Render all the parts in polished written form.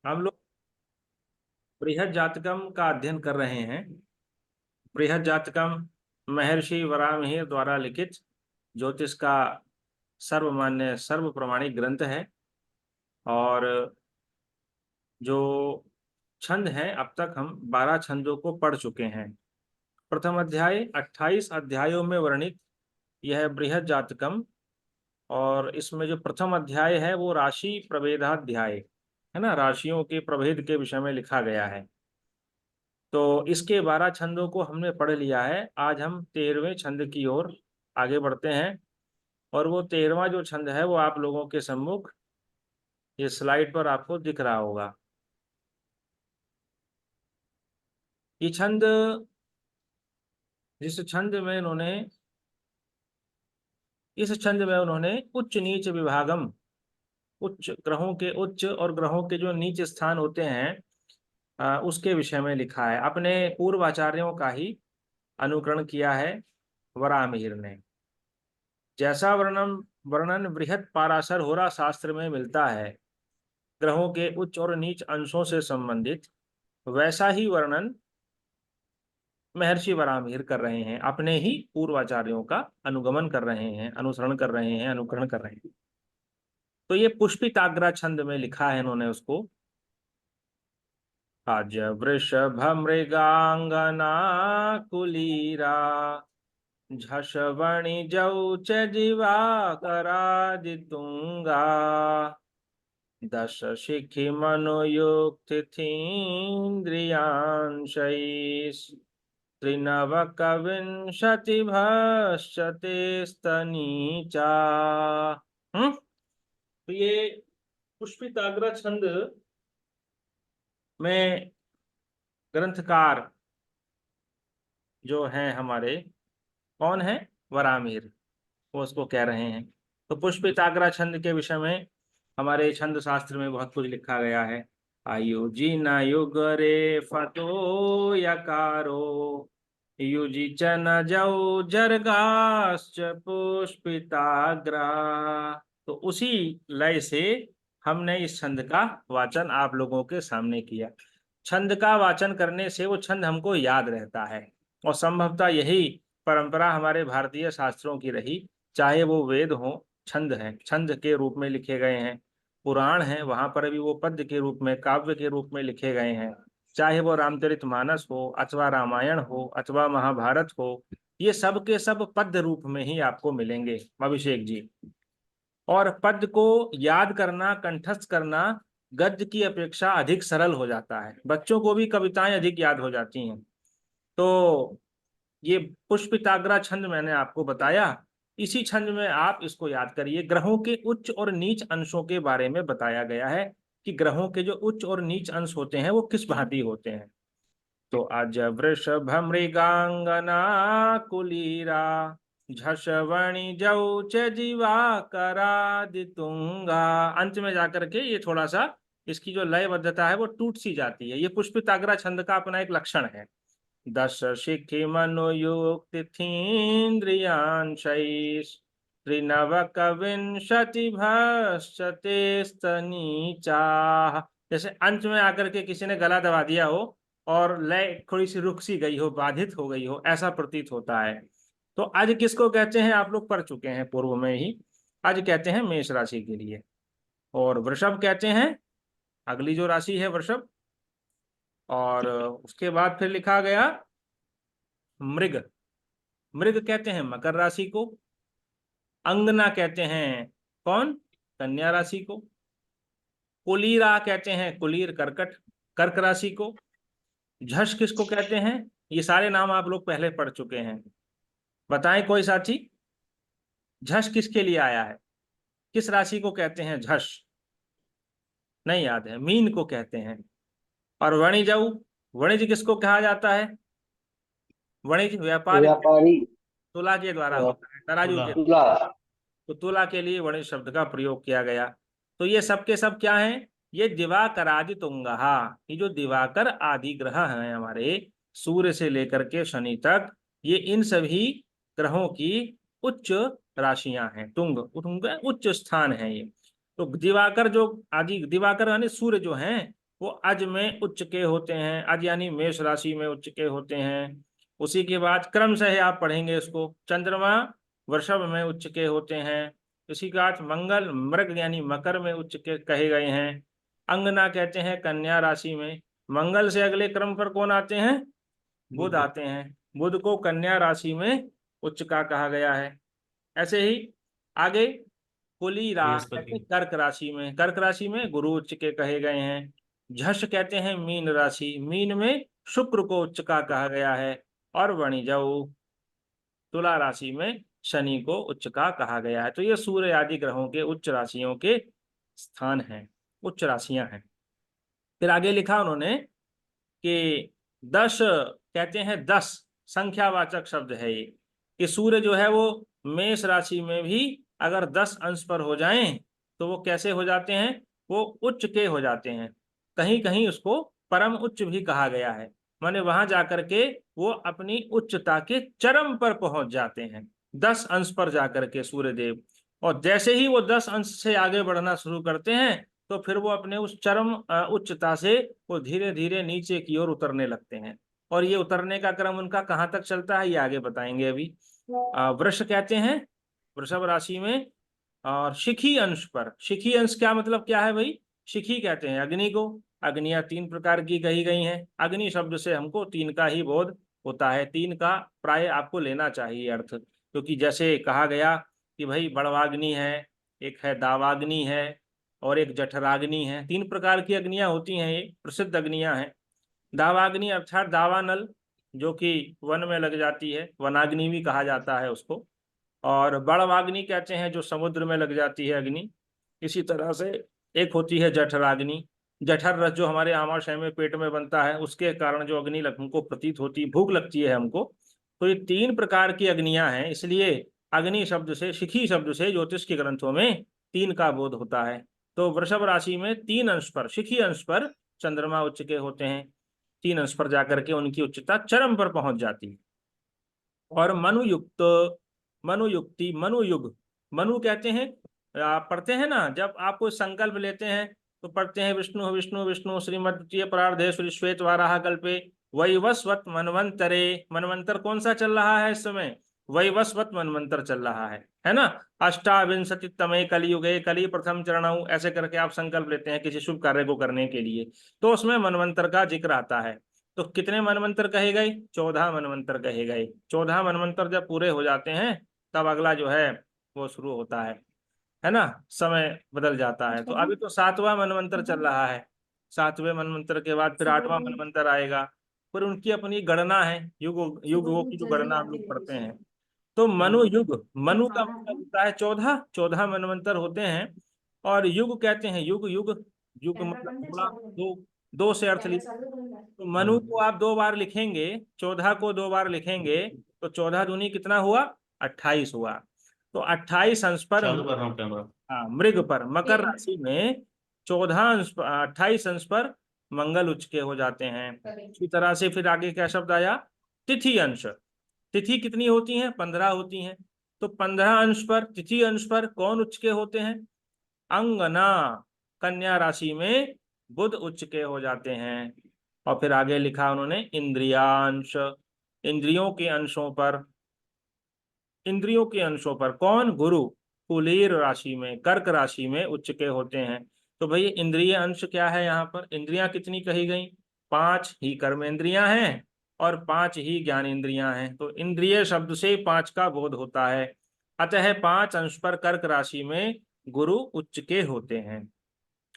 हम लोग बृहद जातकम का अध्ययन कर रहे हैं। बृहद जातकम महर्षि वराहमिहिर द्वारा लिखित ज्योतिष का सर्वमान्य सर्व प्रमाणिक ग्रंथ है। और जो छंद हैं, अब तक हम 12 छंदों को पढ़ चुके हैं। प्रथम अध्याय 28 अध्यायों में वर्णित यह बृहद जातकम, और इसमें जो प्रथम अध्याय है वो राशि प्रभेदाध्याय है ना, राशियों के प्रभेद के विषय में लिखा गया है। तो इसके 12 छंदों को हमने पढ़ लिया है। आज हम 13वें छंद की ओर आगे बढ़ते हैं, और वो 13वां जो छंद है वो आप लोगों के सम्मुख ये स्लाइड पर आपको दिख रहा होगा। ये छंद, जिस छंद में इन्होंने इस छंद में उन्होंने उच्च नीच विभागम, उच्च ग्रहों के उच्च और ग्रहों के जो नीच स्थान होते हैं उसके विषय में लिखा है। अपने पूर्व आचार्यों का ही अनुकरण किया है वराहमिहिर ने। जैसा वर्णन वर्णन बृहत पाराशर होरा शास्त्र में मिलता है ग्रहों के उच्च और नीच अंशों से संबंधित, वैसा ही वर्णन महर्षि वराहमिहिर कर रहे हैं। अपने ही पूर्वाचार्यों का अनुगमन कर रहे हैं, अनुसरण कर रहे हैं, अनुकरण कर रहे हैं। तो ये पुष्पिताग्रा छंद में लिखा है इन्होंने उसको। आज वृषभ मृगांगना कुलीरा, झषवणि जौ च जीवा करादितुंगा, दश शिखि मनोयुक्त तिथीन्द्रियांशैः, त्रिनवक विंशति भश्चते स्तनीचा। तो ये पुष्पिताग्र छंद में ग्रंथकार जो हैं हमारे, कौन है? वराहमिहिर, वो उसको कह रहे हैं। तो पुष्पिताग्र छंद के विषय में हमारे छंद शास्त्र में बहुत कुछ लिखा गया है। आयुजी न युग रे फतो यकारो, युजी च न जौ जर्गाश्च पुष्पिताग्रा। तो उसी लय से हमने इस छंद का वाचन आप लोगों के सामने किया। छंद का वाचन करने से वो छंद हमको याद रहता है, और संभवतः यही परंपरा हमारे भारतीय शास्त्रों की रही। चाहे वो वेद हो, छंद हैं, छंद के रूप में लिखे गए हैं। पुराण हैं, वहां पर भी वो पद्य के रूप में, काव्य के रूप में लिखे गए हैं। चाहे वो रामचरितमानस हो, अथवा रामायण हो, अथवा महाभारत हो, ये सब के सब पद्य रूप में ही आपको मिलेंगे अभिषेक जी। और पद्य को याद करना, कंठस्थ करना गद्य की अपेक्षा अधिक सरल हो जाता है। बच्चों को भी कविताएं अधिक याद हो जाती हैं। तो ये पुष्पिताग्रा छंद मैंने आपको बताया। इसी छंद में आप इसको याद करिए। ग्रहों के उच्च और नीच अंशों के बारे में बताया गया है कि ग्रहों के जो उच्च और नीच अंश होते हैं वो किस भांति होते हैं। तो आज वृषभ मृगांगना कुलीरा, झषवणि जौ च जीवा करादितुंगा। अंत में जाकर के ये थोड़ा सा इसकी जो लयबद्धता है वो टूट सी जाती है। ये पुष्पिताग्रा छंद का अपना एक लक्षण है। दश शिखि मनोयुक्त तीन्द्रियांशैः, त्रिनवक विंशति भश्चते स्तनीचाः। जैसे अंत में आकर के किसी ने गला दबा दिया हो और लय थोड़ी सी रुक सी गई हो, बाधित हो गई हो, ऐसा प्रतीत होता है। तो आज किसको कहते हैं आप लोग पढ़ चुके हैं पूर्व में ही। आज कहते हैं मेष राशि के लिए, और वृषभ कहते हैं अगली जो राशि है वृषभ। और उसके बाद फिर लिखा गया मृग। मृग कहते हैं मकर राशि को। अंगना कहते हैं कौन? कन्या राशि को। कुलीरा कहते हैं कुलीर, कर्कट, कर्क राशि को। झष किसको कहते हैं? ये सारे नाम आप लोग पहले पढ़ चुके हैं। बताएं कोई साथी, झष किसके लिए आया है? किस राशि को कहते हैं झष? नहीं याद है? मीन को कहते हैं। और वणिजऊ, वणिज किसको कहा जाता है? वणिज व्यापार व्यापारी। तुला के द्वारा होता है, तराजू के। तुला। तो तुला के लिए वणिज शब्द का प्रयोग किया गया। तो ये सब के सब क्या हैं? ये दिवाकर आदि तुंगहा, ये जो दिवाकर आदि ग्रह हैं हमारे, सूर्य से लेकर के शनि तक, ये इन सभी ग्रहों की उच्च राशियां हैं। तुंग, तुंग उच्च स्थान है ये। तो दिवाकर जो आदि, दिवाकर यानी सूर्य जो हैं, वो अज में उच्च के होते हैं, अज यानी मेष राशि में उच्च के होते हैं। उसी के बाद क्रमशः आप पढ़ेंगे इसको, चंद्रमा वृषभ में उच्च के होते हैं। इसी के बाद मंगल मृग यानी मकर में उच्च के कहे गए हैं। अंगना कहते हैं कन्या राशि में। मंगल से अगले क्रम पर कौन आते हैं? बुध आते हैं। बुध को कन्या राशि में उच्च का कहा गया है। ऐसे ही आगे कुली कहते हैं कर्क राशि में, कर्क राशि में गुरु उच्च के कहे गए हैं। झष कहते हैं मीन राशि, मीन में शुक्र को उच्च का कहा गया है। और वणिजौ तुला राशि में शनि को उच्च का कहा गया है। तो ये सूर्य आदि ग्रहों के उच्च राशियों के स्थान हैं, उच्च राशियां हैं। फिर आगे लिखा उन्होंने कि 10 कहते हैं, 10 संख्यावाचक शब्द है ये, कि सूर्य जो है वो मेष राशि में भी अगर 10 अंश पर हो जाएं तो वो कैसे हो जाते हैं? वो उच्च के हो जाते हैं। कहीं कहीं उसको परम उच्च भी कहा गया है, माने वहां जाकर के वो अपनी उच्चता के चरम पर पहुंच जाते हैं 10 अंश पर जाकर के सूर्यदेव। और जैसे ही वो 10 अंश से आगे बढ़ना शुरू करते हैं तो फिर वो अपने उस चरम उच्चता से वो धीरे धीरे नीचे की ओर उतरने लगते हैं। और ये उतरने का क्रम उनका कहाँ तक चलता है ये आगे बताएंगे अभी। वृष कहते हैं वृषभ राशि में, और शिखी अंश पर। शिखी अंश क्या मतलब क्या है भाई? शिखी कहते हैं अग्नि को। अग्नियां 3 प्रकार की कही गई हैं। अग्नि शब्द से हमको 3 का ही बोध होता है, 3 का प्राय आपको लेना चाहिए अर्थ, क्योंकि जैसे कहा गया कि भाई बड़वाग्नि है, एक है दावाग्नि है, और एक जठराग्नि है। 3 प्रकार की अग्नियां होती हैं, ये प्रसिद्ध अग्नियां हैं। दावाग्नि अर्थात दावानल, जो कि वन में लग जाती है, वनाग्नि भी कहा जाता है उसको। और बड़वाग्नि कहते हैं जो समुद्र में लग जाती है अग्नि। इसी तरह से एक होती है जठराग्नि, जठर रस जो हमारे आमाशय में पेट में बनता है, उसके कारण जो अग्नि हमको प्रतीत होती है, भूख लगती है हमको। तो ये 3 प्रकार की अग्नियां हैं, इसलिए अग्नि शब्द से, शिखी शब्द से ज्योतिष के ग्रंथों में 3 का बोध होता है। तो वृषभ राशि में 3 अंश पर, शिखी अंश पर चंद्रमा उच्च के होते हैं। 3 अंश पर जाकर के उनकी उच्चता चरम पर पहुंच जाती है। और मनुयुक्त, मनुयुक्ति, मनुयुग, मनु कहते हैं, आप पढ़ते हैं ना, जब आप कोई संकल्प लेते हैं तो पढ़ते हैं विष्णु विष्णु विष्णु श्रीमद्वितीय परार्धेश्वरी श्वेत वाराह कल्पे वैवस्वत मनवंतरे। मनवंतर कौन सा चल रहा है इस समय? वैवस्वत मनवंतर चल रहा है ना। अष्टाविंशति तमे कलियुगे कली प्रथम चरणऊ, ऐसे करके आप संकल्प लेते हैं किसी शुभ कार्य को करने के लिए, तो उसमें मनवंतर का जिक्र आता है। तो कितने मनवंतर कहे गए? 14 मनवंतर कहे गए। 14 मनवंतर जब पूरे हो जाते हैं तब अगला जो है वो शुरू होता है ना, समय बदल जाता है। तो अभी तो 7वां मनवंतर चल रहा है। 7वें मनवंतर के बाद फिर 8वां मनवंतर आएगा। फिर उनकी अपनी गणना है, युग युगों की जो गणना हम लोग पढ़ते हैं। तो मनु युग, मनु का मतलब होता है 14, 14 मनवंतर होते हैं। और युग कहते हैं, युग युग, युग मतलब थोड़ा दो, दो से अर्थ लिया। तो मनु को आप 2 बार लिखेंगे, 14 को 2 बार लिखेंगे, तो 14 दूनी कितना हुआ? 28 हुआ। तो 28 अंश पर, चालू कर रहा हूँ कैमरा। हाँ, मृग पर, मकर राशि में 14 अंश, 28 अंश पर मंगल उच्च के हो जाते हैं। इसी तरह से फिर आगे क्या शब्द आया? तिथि अंश। तिथि कितनी होती हैं? 15 होती हैं। तो 15 अंश पर, तिथि अंश पर कौन उच्च के होते हैं? अंगना, कन्या राशि में बुध उच्च के हो जाते हैं। और फिर आगे लिखा उन्होंने इंद्रियांश, इंद्रियों के अंशों पर, इंद्रियों के अंशों पर कौन? गुरु कुलीर राशि में, कर्क राशि में उच्च के होते हैं। तो भाई इंद्रिय अंश क्या है? यहाँ पर इंद्रियां कितनी कही गई? 5 ही कर्मेंद्रियां हैं और 5 ही ज्ञानेंद्रियां हैं। तो इंद्रिय शब्द से 5 का बोध होता है। अतः 5 अंश पर कर्क राशि में गुरु उच्च के होते हैं,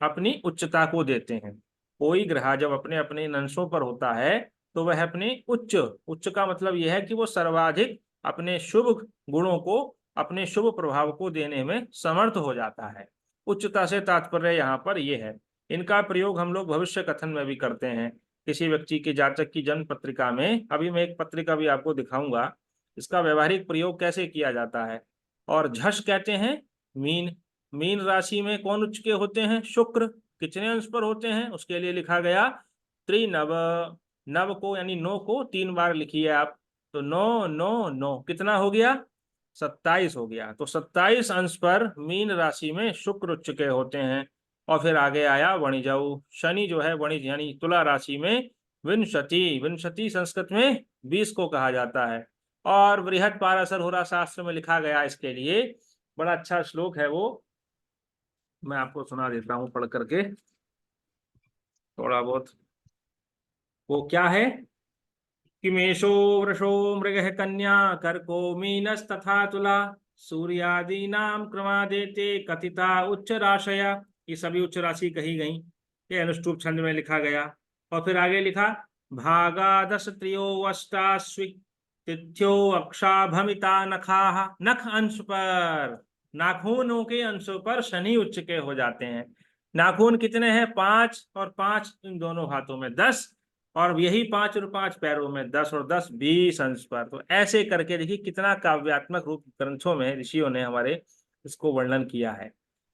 अपनी उच्चता को देते हैं। कोई ग्रह जब अपने अपने इन अंशों पर होता है तो वह अपने उच्च, उच्च का मतलब यह है कि वो सर्वाधिक अपने शुभ गुणों को, अपने शुभ प्रभाव को देने में समर्थ हो जाता है। उच्चता से तात्पर्य यहाँ पर यह है। इनका प्रयोग हम लोग भविष्य कथन में भी करते हैं। किसी व्यक्ति के जातक की जन्म पत्रिका में, अभी मैं एक पत्रिका भी आपको दिखाऊंगा, इसका व्यवहारिक प्रयोग कैसे किया जाता है। और झष कहते हैं मीन, मीन राशि में कौन उच्च के होते हैं? शुक्र। कितने अंश पर होते हैं? उसके लिए लिखा गया त्रिनव, नव को यानी 9 को 3 बार लिखिए आप। तो 9 9 9 कितना हो गया? 27 हो गया। तो 27 अंश पर मीन राशि में शुक्र उच्च के होते हैं। और फिर आगे आया वणिजऊ। शनि जो है वणिज यानी तुला राशि में विंशति, विंशति संस्कृत में 20 को कहा जाता है। और बृहद पाराशर होरा शास्त्र में लिखा गया इसके लिए बड़ा अच्छा श्लोक है, वो मैं आपको सुना देता हूँ पढ़ करके थोड़ा बहुत। वो क्या है कि मेषो वृषो मृगः कन्या कर्को मीनस्तथा तुला सूर्यादीनां क्रमादेते कथिता उच्च राशया। ये सभी उच्च राशि कही गई, ये अनुष्टुप छंद में लिखा गया। और फिर आगे लिखा भागादश त्रियो अष्टाश्विक तिथ्यो अक्षाभमिता नखाः। नख अंश पर, नाखूनों के अंशों पर शनि उच्च के हो जाते हैं। नाखून कितने हैं? 5 और 5 इन दोनों हाथों में 10, और यही 5 और 5 पैरों में 10 और 10 20 अंश पर। तो ऐसे करके देखिए कितना काव्यात्मक रूप ग्रंथों में ऋषियों ने हमारे इसको वर्णन किया है।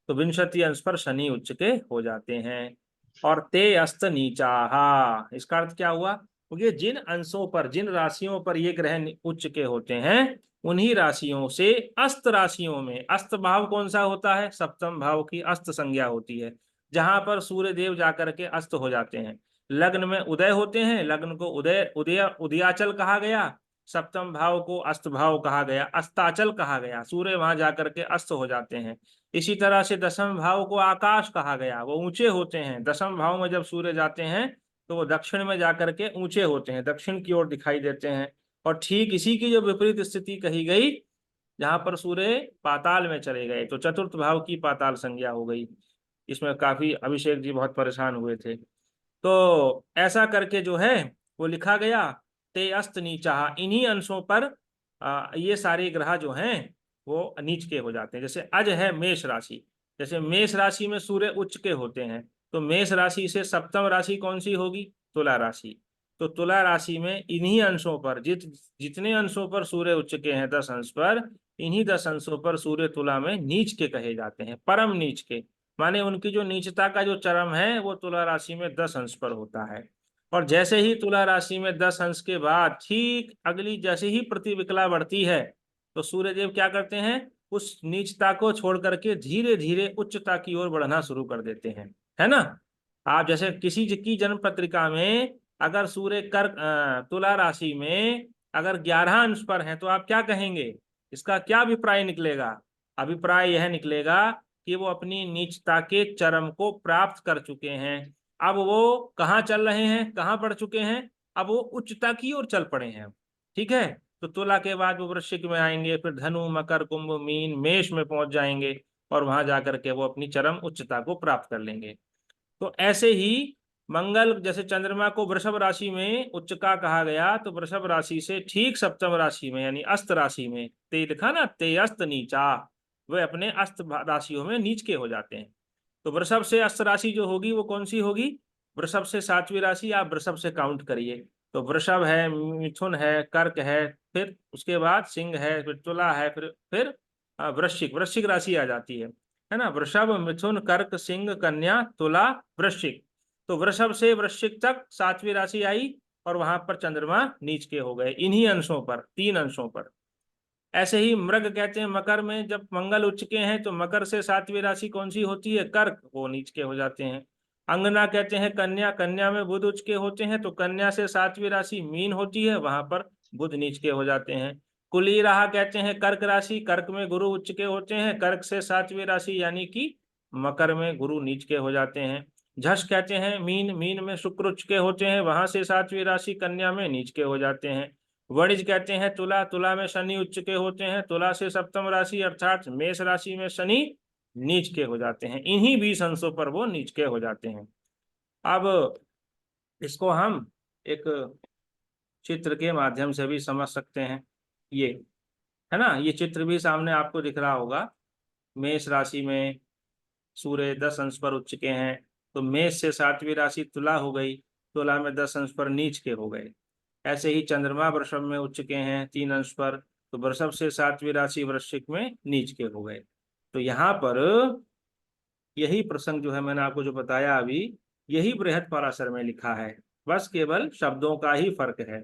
तो विंशति अंश पर शनि उच्च के हो जाते हैं। और ते अस्त नीचाहा, इसका अर्थ क्या हुआ? क्योंकि जिन अंशों पर, जिन राशियों पर ये ग्रह उच्च के होते हैं, उन्हीं राशियों से अस्त राशियों में, अस्त भाव कौन सा होता है? सप्तम भाव की अस्त संज्ञा होती है, जहां पर सूर्य देव जाकर के अस्त हो जाते हैं। लग्न में उदय होते हैं, लग्न को उदय उदय उदयाचल कहा गया, सप्तम भाव को अस्त भाव कहा गया, अस्ताचल कहा गया, सूर्य वहां जाकर के अस्त हो जाते हैं। इसी तरह से दसम भाव को आकाश कहा गया, वो ऊंचे होते हैं। दसम भाव में जब सूर्य जाते हैं तो वो दक्षिण में जाकर के ऊंचे होते हैं, दक्षिण की ओर दिखाई देते हैं। और ठीक इसी की जो विपरीत स्थिति कही गई, जहां पर सूर्य पाताल में चले गए, तो चतुर्थ भाव की पाताल संज्ञा हो गई। इसमें काफी अभिषेक जी बहुत परेशान हुए थे। तो ऐसा करके जो है वो लिखा गया, ते अस्त नीचा, इन्हीं अंशों पर ये सारे ग्रह जो हैं वो नीच के हो जाते हैं। जैसे अज है मेष राशि, जैसे मेष राशि में सूर्य उच्च के होते हैं, तो मेष राशि से सप्तम राशि कौन सी होगी? तुला राशि। तो तुला राशि में इन्हीं अंशों पर, जितने अंशों पर सूर्य उच्च के हैं 10 अंश पर, इन्हीं 10 अंशों पर सूर्य तुला में नीच के कहे जाते हैं, परम नीच के। माने उनकी जो नीचता का जो चरम है वो तुला राशि में 10 अंश पर होता है। और जैसे ही तुला राशि में 10 अंश के बाद ठीक अगली जैसे ही प्रतिविकला बढ़ती है, तो सूर्यदेव क्या करते हैं? उस नीचता को छोड़ करके धीरे धीरे उच्चता की ओर बढ़ना शुरू कर देते हैं, है ना। आप जैसे किसी की जन्म पत्रिका में अगर सूर्य तुला राशि में अगर 11 अंश पर है, तो आप क्या कहेंगे? इसका क्या अभिप्राय निकलेगा? अभिप्राय यह निकलेगा कि वो अपनी नीचता के चरम को प्राप्त कर चुके हैं। अब वो कहाँ चल रहे हैं, कहाँ बढ़ चुके हैं? अब वो उच्चता की ओर चल पड़े हैं। ठीक है। तो तुला के बाद वो वृश्चिक में आएंगे, फिर धनु, मकर, कुंभ, मीन, मेष में पहुंच जाएंगे, और वहां जाकर के वो अपनी चरम उच्चता को प्राप्त कर लेंगे। तो ऐसे ही मंगल, जैसे चंद्रमा को वृषभ राशि में उच्च का कहा गया, तो वृषभ राशि से ठीक सप्तम राशि में यानी अस्त राशि में, ते लिखा ना, ते अस्त नीचा, वे अपने अस्त राशियों में नीच के हो जाते हैं। तो वृषभ से अस्त राशि जो होगी वो कौन सी होगी? वृषभ से 7वीं राशि, आप वृषभ से काउंट करिए। तो वृषभ है, मिथुन है, कर्क है, फिर उसके बाद सिंह है, फिर तुला है, फिर वृश्चिक, वृश्चिक राशि आ जाती है ना। वृषभ, मिथुन, कर्क, सिंह, कन्या, तुला, वृश्चिक। तो वृषभ से वृश्चिक तक 7वीं राशि आई, और वहां पर चंद्रमा नीच के हो गए इन्हीं अंशों पर, 3 अंशों पर। ऐसे ही मृग कहते हैं, मकर में जब मंगल उच्च के हैं, तो मकर से 7वीं राशि कौन सी होती है? कर्क, वो नीच के हो जाते हैं। अंगना कहते हैं कन्या, कन्या में बुध उच्च के होते हैं, तो कन्या से 7वीं राशि मीन होती है, वहां पर बुध नीच के हो जाते हैं। कुली रहा कहते हैं कर्क राशि, कर्क में गुरु उच्च के होते हैं, कर्क से 7वीं राशि यानी कि मकर में गुरु नीच के हो जाते हैं। झष कहते हैं मीन, मीन में शुक्र उच्च के होते हैं, वहां से 7वीं राशि कन्या में नीच के हो जाते हैं। वणिज कहते हैं तुला, तुला में शनि उच्च के होते हैं, तुला से सप्तम राशि अर्थात मेष राशि में शनि नीच के हो जाते हैं, इन्हीं 20 अंशों पर वो नीच के हो जाते हैं। अब इसको हम एक चित्र के माध्यम से भी समझ सकते हैं, ये है ना, ये चित्र भी सामने आपको दिख रहा होगा। मेष राशि में सूर्य 10 अंश पर उच्च के हैं, तो मेष से 7वीं राशि तुला हो गई, तुला में 10 अंश पर नीच के हो गए। ऐसे ही चंद्रमा वृषभ में उच्च के हैं 3 अंश पर, तो वृषभ से 7वीं राशि वृश्चिक में नीच के हो गए। तो यहाँ पर यही प्रसंग जो है मैंने आपको जो बताया अभी, यही बृहद पराशर में लिखा है, बस केवल शब्दों का ही फर्क है।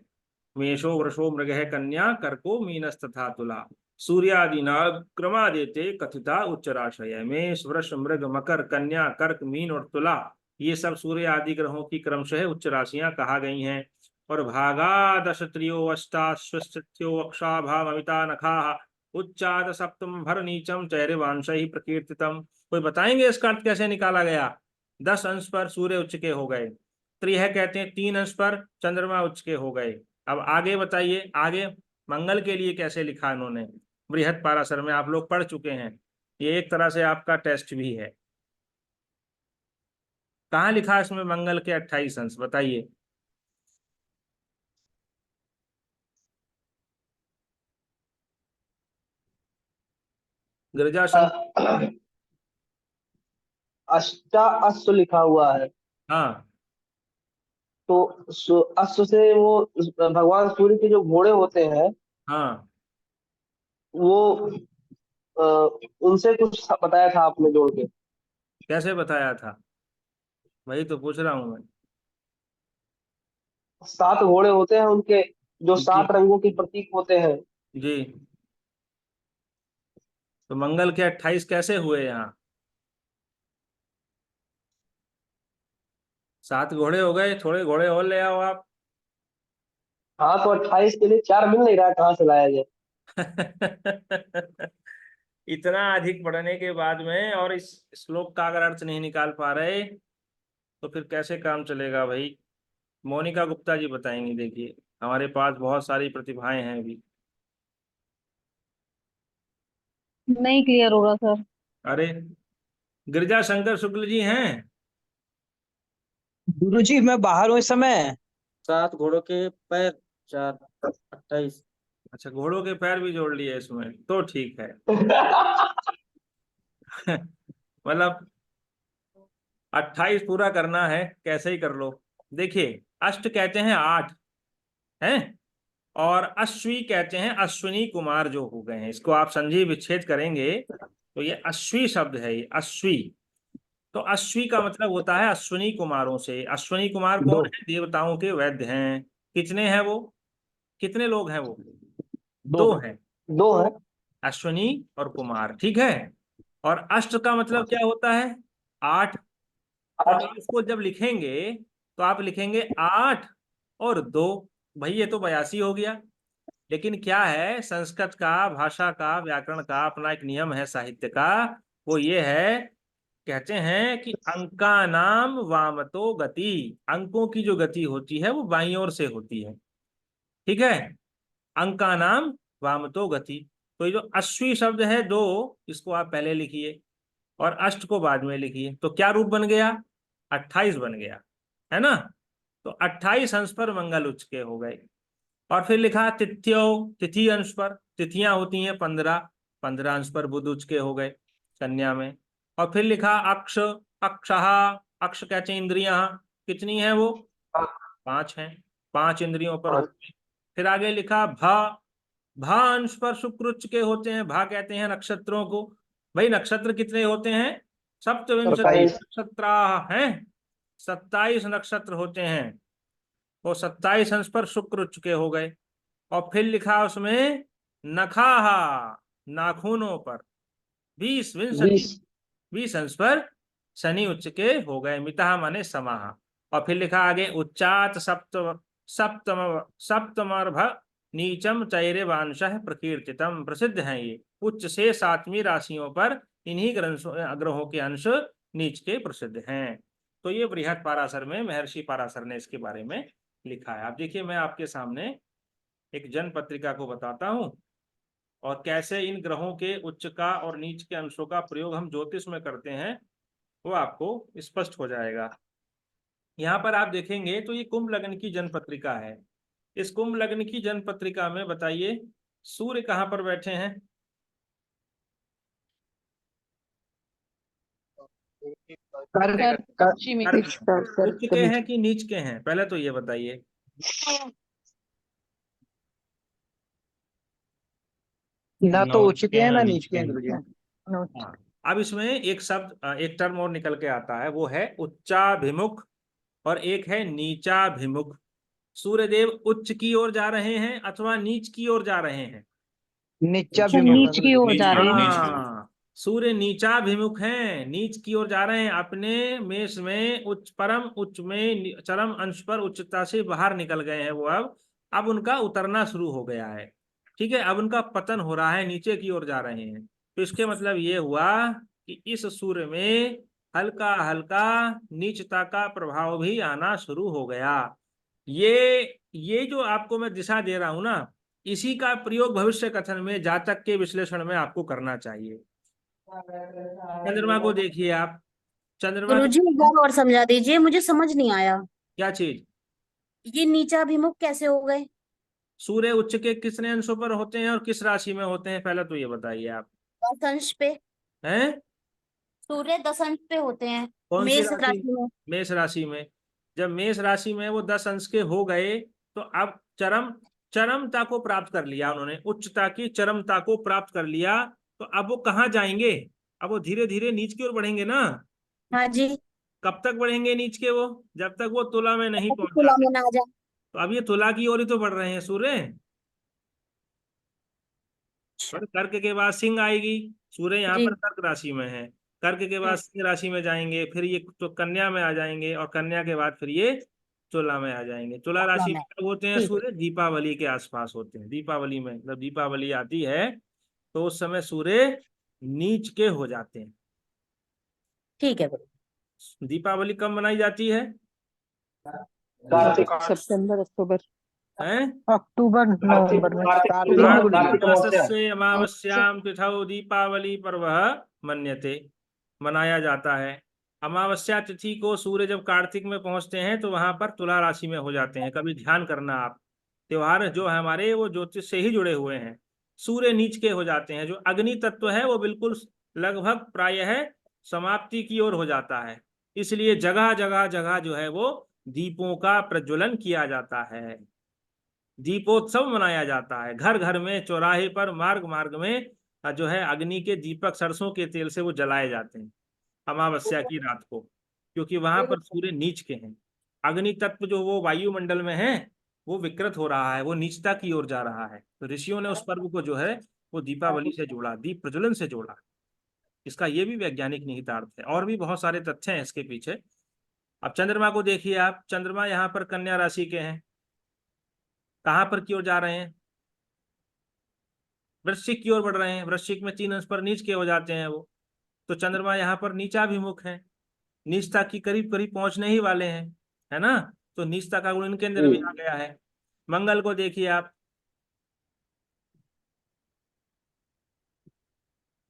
मेषो वृषो मृगः कन्या कर्को मीनस्तथा तुला, सूर्यादिना क्रमादेते कथिता उच्चराशय में वृष मृग मकर कन्या कर्क मीन और तुला, ये सब सूर्य आदि ग्रहों की क्रमशः उच्च राशियां कहा गई हैं। और भागा दश त्रियो अष्टाश्वस्त्यो अक्षा भामिता नखा उच्चाद सप्तम भर नीचम चैरवांश ही प्रकीर्तितम। कोई बताएंगे इसका अर्थ कैसे निकाला गया? 10 अंश पर सूर्य उच्च के हो गए, त्रिह कहते हैं 3 अंश पर चंद्रमा उच्च के हो गए। अब आगे बताइए, आगे मंगल के लिए कैसे लिखा इन्होंने? बृहत पाराशर में आप लोग पढ़ चुके हैं, ये एक तरह से आपका टेस्ट भी है। कहाँ लिखा इसमें मंगल के 28 अंश, बताइए। गिरजाशंकर। अष्टा अश्व लिखा हुआ है। हाँ तो अश्व से वो भगवान सूर्य के जो घोड़े होते हैं, हाँ, वो अ, उनसे कुछ बताया था आपने जोड़ के। कैसे बताया था? वही तो पूछ रहा हूं मैं। 7 घोड़े होते हैं उनके, जो जी 7 रंगों के प्रतीक होते हैं। जी, तो मंगल के 28 कैसे हुए यहाँ? 7 घोड़े हो गए, थोड़े घोड़े और ले आओ आप। हाँ, तो 28 के लिए 4 मिल नहीं रहा है, कहाँ से लाया जाए। इतना अधिक पढ़ने के बाद में और इस श्लोक का अगर अर्थ नहीं निकाल पा रहे तो फिर कैसे काम चलेगा भाई? मोनिका गुप्ता जी बताएंगी, देखिए हमारे पास बहुत सारी प्रतिभाएं हैं अभी। नहीं क्लियर होगा सर। अरे, गिरजा शंकर शुक्ल जी हैं? गुरुजी मैं बाहर हूँ इस समय। 7 घोड़ों के पैर, 4, 28। अच्छा, घोड़ों के पैर भी जोड़ लिए इसमें, तो ठीक है। मतलब 28 पूरा करना है, कैसे ही कर लो। देखिए, अष्ट कहते हैं 8 हैं, और अश्वी कहते हैं अश्विनी कुमार जो हो गए हैं। इसको आप संधि विच्छेद करेंगे तो ये अश्वी शब्द है, ये अश्वी। तो अश्वी का मतलब होता है अश्विनी कुमारों से। अश्विनी कुमार कौन दो है? देवताओं के वैद्य हैं। कितने हैं वो? कितने लोग हैं वो? दो 2 हैं, दो है। अश्विनी और कुमार, ठीक है। और अष्ट का मतलब क्या होता है? 8। अब 8। आप इसको जब लिखेंगे तो आप लिखेंगे 8 और 2, भाई ये तो 82 हो गया। लेकिन क्या है, संस्कृत का, भाषा का, व्याकरण का अपना एक नियम है साहित्य का, वो ये है, कहते हैं कि अंका नाम वामतो गति। अंकों की जो गति होती है वो बाईं ओर से होती है, ठीक है। अंका नाम वामतो गति। तो ये जो अश्वी शब्द है 2, इसको आप पहले लिखिए और अष्ट को बाद में लिखिए, तो क्या रूप बन गया? 28 बन गया, है ना। तो 28 अंश पर मंगल उच्च के हो गए। और फिर लिखा तिथ्यो, तिथि अंश पर, तिथियां होती हैं 15, 15 अंश पर बुध उच्च के हो गए कन्या में। और फिर लिखा अक्ष, अक्षः, अक्ष कहते हैं इंद्रियां, कितनी है वो? 5 हैं, 5 इंद्रियों पर हो गए। फिर आगे लिखा भा, भा अंश पर शुक्र उच्च के होते हैं। भा कहते हैं नक्षत्रों को। भाई नक्षत्र कितने होते हैं? सप्तविंशति 27। नक्षत्रा हैं, 27 नक्षत्र होते हैं। वो 27 अंश पर शुक्र उच्च के हो गए। और फिर लिखा उसमें नखाहा, नाखूनों पर, 20 विंशति, 20। 20 अंश पर शनि उच्च के हो गए। मिता माने समाह। और फिर लिखा आगे उच्चात सप्तम, सप्तम, सप्तमर्भ नीचम चैरेवांशः प्रकीर्तितम। प्रसिद्ध है ये, उच्च से 7वीं राशियों पर इन्हीं ग्रहों के अंश नीच के प्रसिद्ध हैं। तो ये बृहद पाराशर में महर्षि पाराशर ने इसके बारे में लिखा है। आप देखिए, मैं आपके सामने एक जन पत्रिका को बताता हूं और कैसे इन ग्रहों के उच्च का और नीच के अंशों का प्रयोग हम ज्योतिष में करते हैं वो आपको स्पष्ट हो जाएगा। यहाँ पर आप देखेंगे तो ये कुंभ लग्न की जन पत्रिका है। इस कुंभ लग्न की जन पत्रिका में बताइए सूर्य कहाँ पर बैठे हैं? सर पश्चिमी। उच्च के हैं कि नीच के हैं, पहले तो ये बताइए। ना तो उच्च के हैं ना नीच के हैं हैं। गुरुजी। हाँ, अब इसमें एक शब्द, एक टर्म और निकल के आता है, वो है उच्चाभिमुख और एक है नीचाभिमुख। सूर्यदेव उच्च की ओर जा रहे हैं अथवा नीच की ओर जा रहे हैं? नीचा अच्छा, भी नीच की ओर जा रहे हैं। हाँ, सूर्य नीचाभिमुख हैं, नीच की ओर जा रहे हैं, अपने मेष में उच्च परम उच्च में चरम अंश पर उच्चता से बाहर निकल गए हैं वो। अब उनका उतरना शुरू हो गया है। ठीक है, अब उनका पतन हो रहा है, नीचे की ओर जा रहे हैं। तो इसके मतलब ये हुआ कि इस सूर्य में हल्का हल्का नीचता का प्रभाव भी आना शुरू हो गया। ये जो आपको मैं दिशा दे रहा हूं ना, इसी का प्रयोग भविष्य कथन में, जातक के विश्लेषण में आपको करना चाहिए। चंद्रमा को देखिए आप, चंद्रमा के गुरुजी एक बार और समझा दीजिए, मुझे समझ नहीं आया। क्या चीज? ये नीचाभिमुख कैसे हो गए? सूर्य उच्च के कितने अंशों पर होते हैं और किस राशि में होते हैं, पहले तो ये बताइए आप। 10 अंश पे। हैं? सूर्य 10 अंश पे होते हैं कौन सी मेष राशि? राशि में। मेष राशि में। जब मेष राशि में वो 10 अंश के हो गए, तो अब चरमता को प्राप्त कर लिया उन्होंने, उच्चता की चरमता को प्राप्त कर लिया। तो अब वो कहाँ जाएंगे? अब वो धीरे धीरे नीच की ओर बढ़ेंगे ना। हाँ जी। कब तक बढ़ेंगे नीच के वो? जब तक वो तुला में नहीं पहुंच तुला जाते। में ना आ जाए। तो अब ये तुला की ओर ही तो बढ़ रहे हैं सूर्य। अच्छा। और कर्क के बाद सिंह आएगी। सूर्य यहाँ जी। पर कर्क राशि में है। कर्क के बाद सिंह राशि में जाएंगे, फिर ये तो कन्या में आ जाएंगे, और कन्या के बाद फिर ये तुला में आ जाएंगे। तुला तुला राशि में। में कब होते हैं ठीक। सूर्य? दीपावली के आसपास होते हैं। दीपावली में, जब दीपावली आती है तो उस समय सूर्य नीच के हो जाते हैं। ठीक है गुरु। दीपावली कब मनाई जाती है? कार्तिक सितंबर अक्टूबर हैं? अक्टूबर नवंबर में। कार्तिक अमावस्या। मासस्य अमावस्याम तिथौ दीपावली पर्व मन्यते, मनाया जाता है। अमावस्या तिथि को सूर्य जब कार्तिक में पहुंचते हैं तो वहां पर तुला राशि में हो जाते हैं। कभी ध्यान करना आप, त्योहार जो है हमारे वो ज्योतिष से ही जुड़े हुए हैं। सूर्य नीच के हो जाते हैं, जो अग्नि तत्व है वो बिल्कुल लगभग प्रायः समाप्ति की ओर हो जाता है। इसलिए जगह जगह जगह जो है वो दीपों का प्रज्वलन किया जाता है, दीपोत्सव मनाया जाता है। घर घर में, चौराहे पर, मार्ग मार्ग में जो है अग्नि के दीपक सरसों के तेल से वो जलाए जाते हैं अमावस्या की रात को, क्योंकि वहां पर सूर्य नीच के हैं। अग्नि तत्व जो वो वायुमंडल में है वो विकृत हो रहा है, वो नीचता की ओर जा रहा है। तो ऋषियों ने उस पर्व को जो है वो दीपावली से जोड़ा, दीप प्रज्वलन से जोड़ा। इसका ये भी वैज्ञानिक निहितार्थ है, और भी बहुत सारे तथ्य हैं इसके पीछे। अब चंद्रमा को देखिए आप, चंद्रमा यहाँ पर कन्या राशि के हैं। कहाँ पर की ओर जा रहे हैं? वृश्चिक की ओर बढ़ रहे हैं। वृश्चिक में 3 अंश पर नीच के हो जाते हैं वो। तो चंद्रमा यहाँ पर नीचाभिमुख है, नीचता की करीब करीब पहुंचने ही वाले हैं, है ना। तो नीचता का गुण इनके अंदर भी आ गया है। मंगल को देखिए आप,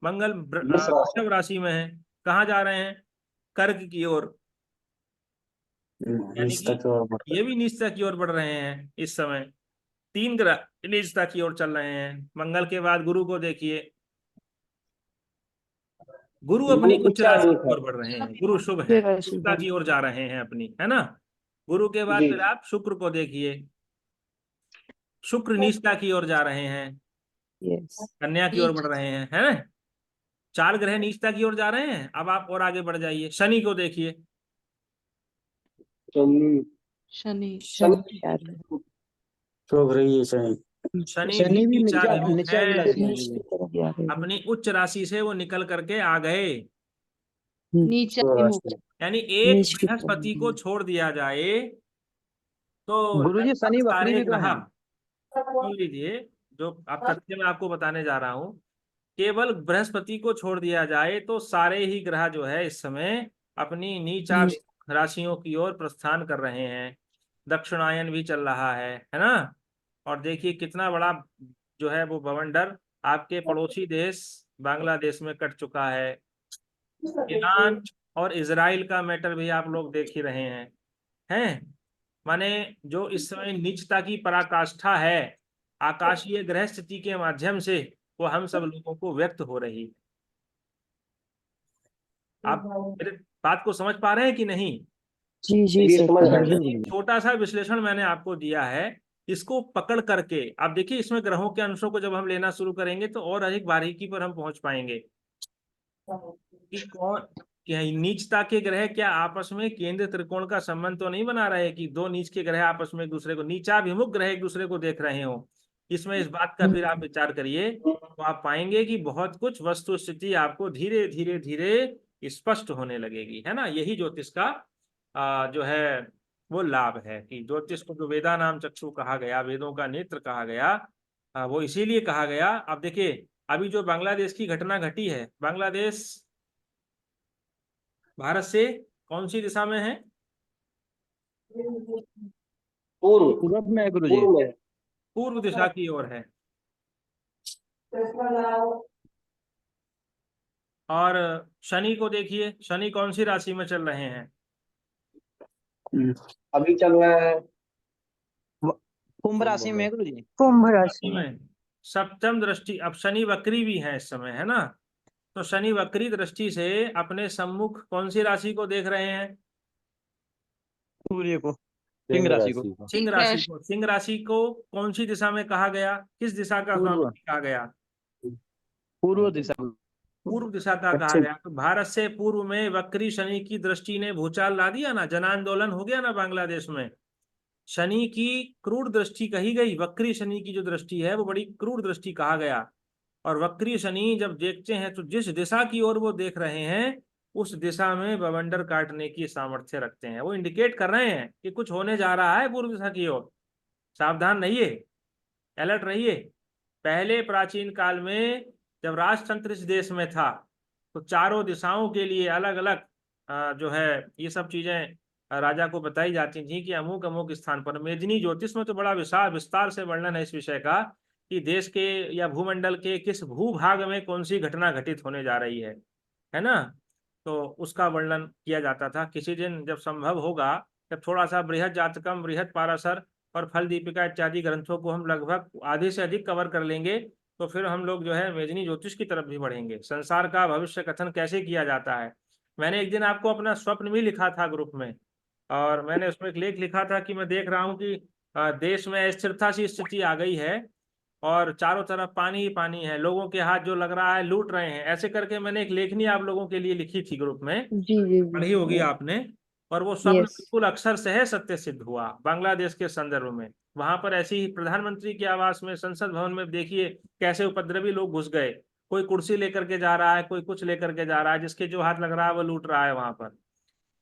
मंगल वृषभ राशि में है। कहाँ जा रहे हैं? कर्क की ओर। यानी कि ये भी नीचता की ओर बढ़ रहे हैं इस समय। 3 ग्रह नीचता की ओर चल रहे हैं। मंगल के बाद गुरु को देखिए, गुरु अपनी उच्च राशि की ओर बढ़ रहे हैं। गुरु शुभ है, उच्चता की ओर जा रहे हैं अपनी, है ना। गुरु के बाद फिर आप शुक्र को देखिए, शुक्र नीचता की ओर जा रहे हैं, कन्या की ओर बढ़ रहे हैं, है ना। 4 ग्रह नीचता की ओर जा रहे हैं। अब आप और आगे बढ़ जाइए, शनि को देखिए, शनि शोभ रही है शनि। शनि भी नीचाभिमुख है। नीचा अपनी उच्च राशि से वो निकल करके आ गए। नीचाभिमुख। यानी एक बृहस्पति को छोड़ दिया जाए तो गुरुजी शनि वक्री सारे भी तो ग्रह, है। सुन लीजिए जो आप तथ्य मैं आपको बताने जा रहा हूं, केवल बृहस्पति को छोड़ दिया जाए तो सारे ही ग्रह जो है इस समय अपनी नीचा राशियों की ओर प्रस्थान कर रहे हैं। दक्षिणायन भी चल रहा है ना। और देखिए कितना बड़ा जो है वो बवंडर आपके पड़ोसी देश बांग्लादेश में कट चुका है। ईरान और इजराइल का मैटर भी आप लोग देख ही रहे हैं। माने जो इस समय नीचता की पराकाष्ठा है, आकाशीय ग्रह स्थिति के माध्यम से वो हम सब लोगों को व्यक्त हो रही। आप मेरे बात को समझ पा रहे हैं कि नहीं? जी समझ रहे हैं। एक छोटा सा विश्लेषण मैंने आपको दिया है, इसको पकड़ करके आप देखिए, इसमें ग्रहों के अंशों को जब हम लेना शुरू करेंगे तो और अधिक बारीकी पर हम पहुंच पाएंगे कि कौन क्या नीचता के ग्रह क्या आपस में केंद्र त्रिकोण का संबंध तो नहीं बना रहे कि 2 नीच के ग्रह आपस में एक दूसरे को, नीचाभिमुख ग्रह एक दूसरे को देख रहे हो। इसमें इस बात का फिर आप विचार करिए तो आप पाएंगे कि बहुत कुछ वस्तु स्थिति आपको धीरे धीरे धीरे स्पष्ट होने लगेगी, है ना। यही ज्योतिष का जो है वो लाभ है कि ज्योतिष को जो वेदा नाम चक्षु कहा गया, वेदों का नेत्र कहा गया, वो इसीलिए कहा गया। अब देखिए अभी जो बांग्लादेश की घटना घटी है, बांग्लादेश भारत से कौन सी दिशा में है? पूर्व पूरब में है गुरुजी। पूर्व में। पूर्व दिशा की ओर है। और शनि को देखिए, शनि कौन सी राशि में चल रहे हैं? अभी चल रहा है कुंभ राशि में है गुरुजी। कुंभ राशि राशि में। में सप्तम दृष्टि। अब शनि वक्री भी है इस समय, है ना। तो शनि वक्री दृष्टि से अपने सम्मुख कौन सी राशि को देख रहे हैं? सूर्य को, सिंह राशि को। सिंह राशि को। सिंह राशि को कौन सी दिशा में कहा गया? किस दिशा का पूर्व। कहा गया? पूर्व दिशा। पूर्व दिशा का कहा गया। तो भारत से पूर्व में वक्री शनि की दृष्टि ने भूचाल ला दिया ना, जन आंदोलन हो गया ना बांग्लादेश में। शनि की क्रूर दृष्टि कही गई, वक्री शनि की जो दृष्टि है वो बड़ी क्रूर दृष्टि कहा गया। और वक्री शनि जब देखते हैं तो जिस दिशा की ओर वो देख रहे हैं उस दिशा में बवंडर काटने की सामर्थ्य रखते हैं। वो इंडिकेट कर रहे हैं कि कुछ होने जा रहा है पूर्व दिशा की ओर, सावधान रहिए, अलर्ट रहिए। पहले प्राचीन काल में जब राजतंत्र इस देश में था तो चारों दिशाओं के लिए अलग अलग जो है ये सब चीजें राजा को बताई जाती थी कि अमुक अमुक स्थान पर। मेदिनी ज्योतिष में तो बड़ा विस्तार से वर्णन है इस विषय का कि देश के या भूमंडल के किस भूभाग में कौन सी घटना घटित होने जा रही है ना। तो उसका वर्णन किया जाता था। किसी दिन जब संभव होगा, जब थोड़ा सा बृहद जातकम, बृहद पाराशर और फल दीपिका इत्यादि ग्रंथों को हम लगभग आधे से अधिक कवर कर लेंगे तो फिर हम लोग जो है मेदिनी ज्योतिष की तरफ भी बढ़ेंगे। संसार का भविष्य कथन कैसे किया जाता है। मैंने एक दिन आपको अपना स्वप्न भी लिखा था ग्रुप में, और मैंने उसमें एक लेख लिखा था कि मैं देख रहा हूँ कि देश में अस्थिरता सी स्थिति आ गई है और चारों तरफ पानी ही पानी है, लोगों के हाथ जो लग रहा है लूट रहे हैं। ऐसे करके मैंने एक लेखनी आप लोगों के लिए लिखी थी ग्रुप में, जी जी पढ़ी होगी जी। आपने। और वो स्वप्न यस। बिल्कुल अक्षर सह सत्य सिद्ध हुआ बांग्लादेश के संदर्भ में। वहां पर ऐसे ही प्रधानमंत्री के आवास में, संसद भवन में देखिए कैसे उपद्रवी लोग घुस गए। कोई कुर्सी लेकर के जा रहा है, कोई कुछ लेकर के जा रहा है, जिसके जो हाथ लग रहा है वो लूट रहा है वहां पर।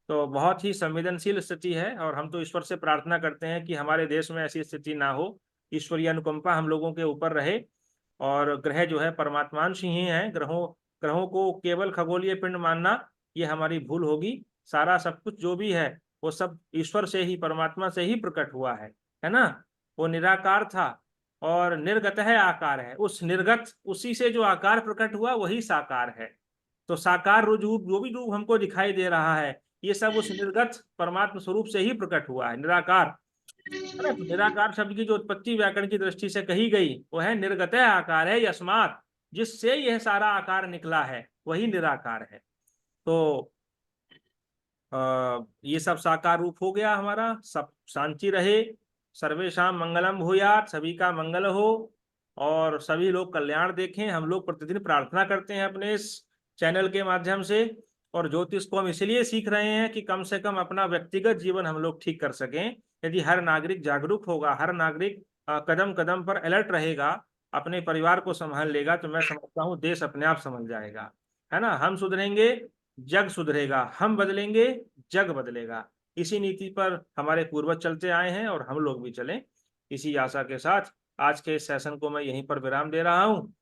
तो बहुत ही संवेदनशील स्थिति है और हम तो ईश्वर से प्रार्थना करते हैं कि हमारे देश में ऐसी स्थिति ना हो। ईश्वरीय अनुकंपा हम लोगों के ऊपर रहे। और ग्रह जो है परमात्मांश ही हैं। ग्रहों ग्रहों को केवल खगोलीय पिंड मानना ये हमारी भूल होगी। सारा सब कुछ जो भी है वो सब ईश्वर से ही, परमात्मा से ही प्रकट हुआ है ना। वो निराकार था और निर्गत है आकार है। उस निर्गत, उसी से जो आकार प्रकट हुआ वही साकार है। तो साकार रूप जो भी रूप हमको दिखाई दे रहा है ये सब उस निर्गत परमात्मा स्वरूप से ही प्रकट हुआ है, निराकार। है ना। तो निराकार शब्द की जो उत्पत्ति व्याकरण की दृष्टि से कही गई वो है निर्गत आकार है, यस्मात्, जिससे यह सारा आकार निकला है वही निराकार है। तो ये सब साकार रूप हो गया हमारा। सब शांति रहे, सर्वेशाम मंगलम भूयात, सभी का मंगल हो और सभी लोग कल्याण देखें। हम लोग प्रतिदिन प्रार्थना करते हैं अपने इस चैनल के माध्यम से, और ज्योतिष को हम इसलिए सीख रहे हैं कि कम से कम अपना व्यक्तिगत जीवन हम लोग ठीक कर सकें। यदि हर नागरिक जागरूक होगा, हर नागरिक कदम कदम पर अलर्ट रहेगा, अपने परिवार को संभाल लेगा, तो मैं समझता हूँ देश अपने आप संभल जाएगा, है ना। हम सुधरेंगे, जग सुधरेगा, हम बदलेंगे, जग बदलेगा। इसी नीति पर हमारे पूर्वज चलते आए हैं और हम लोग भी चलें। इसी आशा के साथ आज के इस सेशन को मैं यहीं पर विराम दे रहा हूँ।